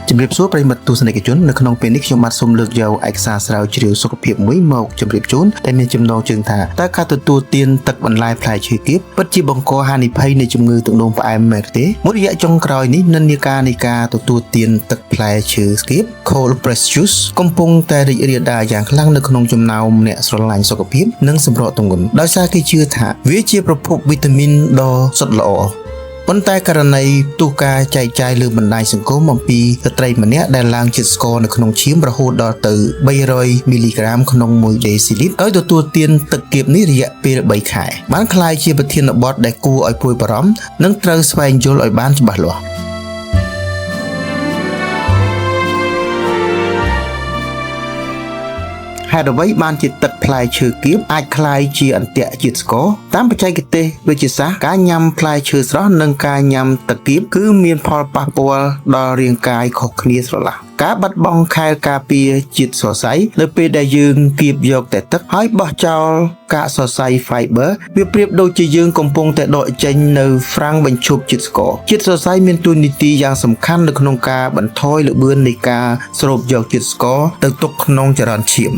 ជំរាបសួរប្រិយមិត្តទស្សនិកជននៅក្នុងពេលនេះខ្ញុំបាទសូមលើកយកឯកសារស្រាវជ្រាវសុខភាពមួយមកជម្រាបជូនដែលមានចំណងជើងថាតើការទទួលទានទឹកបន្លែផ្លែឈើគៀបពិតជាបង្កហានិភ័យនៃជំងឺទឹកនោមផ្អែមមែនទេមួយរយៈចុងក្រោយនេះនិន្នាការនៃការទទួលទានទឹកផ្លែឈើគៀប cold pressed juice កំពុងតែរីករាលដាលយ៉ាងខ្លាំងនៅក្នុងចំណោមអ្នកស្រឡាញ់សុខភាពនិងសម្រកទម្ងន់ដោយសារគេជឿថាវាជាប្រភពវីតាមីនដ៏សុទ្ធល្អប៉ុន្តែករណីទូការចែកចាយលើបណ្ដាញសង្គមអំពីស្ត្រីម្នាក់ដែលឡើងជាតិស្ករនៅក្នុងឈាមរហូតដល់ទៅ300មីលីក្រាមក្នុង1ដេស៊ីលីត្រដោយទទួលទានទឹកគៀបនេះរយៈពេល3ខែបានក្លាយជាប្រធានបទដែលគួរឲ្យព្រួយបារម្ភនិងត្រូវស្វែងយល់ឲ្យបានច្បាស់លាស់ហេតុអ្វីបានជាទឹកផ្លែឈើគៀបអាចក្លាយជាអន្ទាក់ជាតិស្ករតាមបច្ចេកទេសវិទ្យាសាស្ត្រការញ៉ាំផ្លែឈើស្រស់និងការញ៉ាំទឹកគៀបគឺមានផលប៉ះពាល់ដល់រាងកាយខុសគ្នាស្រឡះការបាត់បង់ខែលការពារជាតិសរសៃនៅពេលដែលយើងគៀបយកតែទឹកហើយបោះចោលកាកសរសៃ fiber វាប្រៀបដូចជាយើងកំពុងតែដកចេញនៅហ្វ្រាំងបញ្ឈប់ជាតិស្ករជាតិសរសៃមានតួនាទីយ៉ាងសំខាន់នៅក្នុងការបន្ថយល្បឿននៃការស្រូបយកជាតិស្ករទៅទុកក្នុងចរន្តឈាម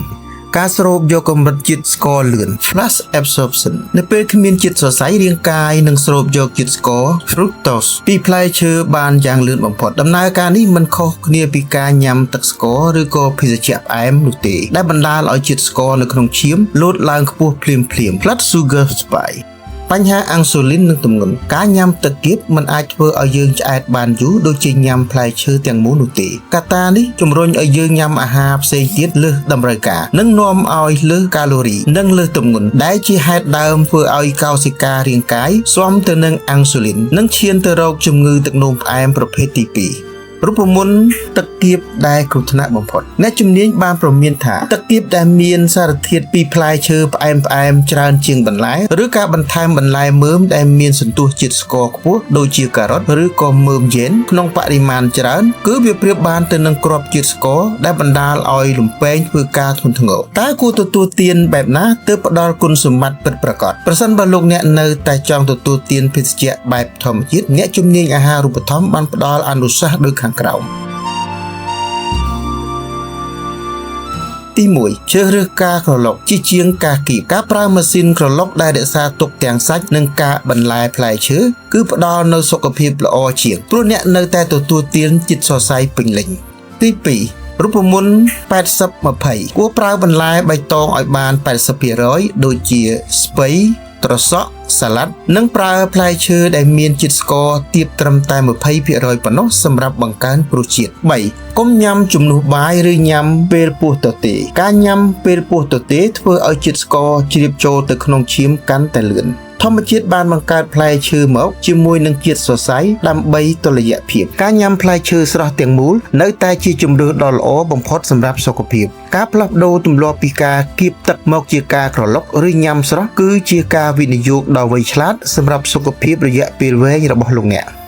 ការស្រូបយកកម្រិតជាតិស្ករលឿន flash absorption នៅពេលគ្មានជាតិសរសៃរាងកាយនឹងស្រូបយកជាតិស្ករ fructose ពីផ្លែឈើបានយ៉ាងលឿនបំផុតដំណើរការនេះមិនខុសគ្នាពីការញ៉ាំទឹកស្ករឬក៏ភេសជ្ជៈផ្អែមនោះទេដែលបណ្ដាលឲ្យជាតិស្ករនៅក្នុងឈាមលោតឡើងខ្ពស់ភ្លាមៗ blood sugar spikeបញ្ហាអាំងស៊ូលីននិងទម្ងន់ការញ៉ាំទឹកគៀបមិនអាចធ្វើឲ្យយើងឆ្អែតបានយូរដូចជាញ៉ាំផ្លែឈើទាំងមូលនោះទេកត្តានេះជំរុញឲ្យយើងញ៉ាំអាហារផ្សេងទៀតលើសតម្រូវការនិងនាំឲ្យលើសកាឡូរីនិងលើសទម្ងន់ដែលជាហេតុដើមធ្វើឲ្យកោសិការាងកាយស៊ាំទៅនឹងអាំងស៊ូលីននិងឈានទៅរកជំងឺទឹកនោមផ្អែមប្រភេទទី2រូបមន្តទឹកគៀបដែលគ្រោះថ្នាក់បំផុតអ្នកជំនាញបានព្រមានថាទឹកគៀបដែលមានសារធាតុពីផ្លែឈើផ្អែមច្រើនជាងបន្លែឬការបន្ថែមបន្លែមើមដែលមានសន្ទុះជាតិស្ករខ្ពស់ដូចជាការ៉ុតឬក៏មើមយ៉េនក្នុងបរិមាណច្រើនគឺវាប្រៀបបានទៅនឹងគ្រាប់ជាតិស្ករដែលបណ្ដាលឲ្យលំពែងធ្វើការធ្ងន់ធ្ងរតើគួរទទួលទានបែបណាទើបផ្ដល់គុណសម្បត្តិពិតប្រាកដប្រសិនបើលោកអ្នកនៅតែចង់ទទួលទានភេសជ្ជៈបែបធម្មជាតិអ្នកជំនាញអាហារូបត្ថម្ភបានផ្ដល់អនុសាសន៍ដូចក្រោមទី1ជ្រើសរើសការក្រឡុកជាជាងការគៀបការប្រើម៉ាស៊ីនក្រឡុកដែលរក្សាទុកទាំងសាច់និងការបន្លែផ្លែឈើគឺផ្ដល់នូវសុខភាពល្អជាងព្រោះអ្នកនៅតែទទួលទានជាតិសរសៃពេញលេញទី2រូបមន្ត80-20គួរប្រើបន្លែបៃតងឲ្យបាន 80% ដូចជាស្ពៃត្រសក់សាឡាត់និងប្រើផ្លែឈើដែលមានជាតិស្ករទាបត្រឹមតែ 20% ប៉ុណ្ណោះសម្រាប់បង្កើនរសជាតិ3កុំញ៉ាំជំនួសបាយឬញ៉ាំពេលពោះទទេការញ៉ាំពេលពោះទទេធ្វើឲ្យជាតិស្ករជ្រាបចូលទៅក្នុងឈាមកាន់តែលឿនធម្មជាតិបានបង្កើតផ្លែឈើមកជាមួយនឹងជាតិសរសៃដើម្បីតុល្យភាពការញ៉ាំផ្លែឈើស្រស់ទាំងមូលនៅតែជាជម្រើសដ៏ល្អបំផុតសម្រាប់សុខភាពការផ្លាស់ប្ដូរទម្លាប់ពីការគៀបទឹកមកជាការក្រឡុកឬញ៉ាំស្រស់គឺជាការវិនិយោគដ៏វៃឆ្លាតសម្រាប់សុខភាពរយៈពេលវែងរបស់លោកអ្នក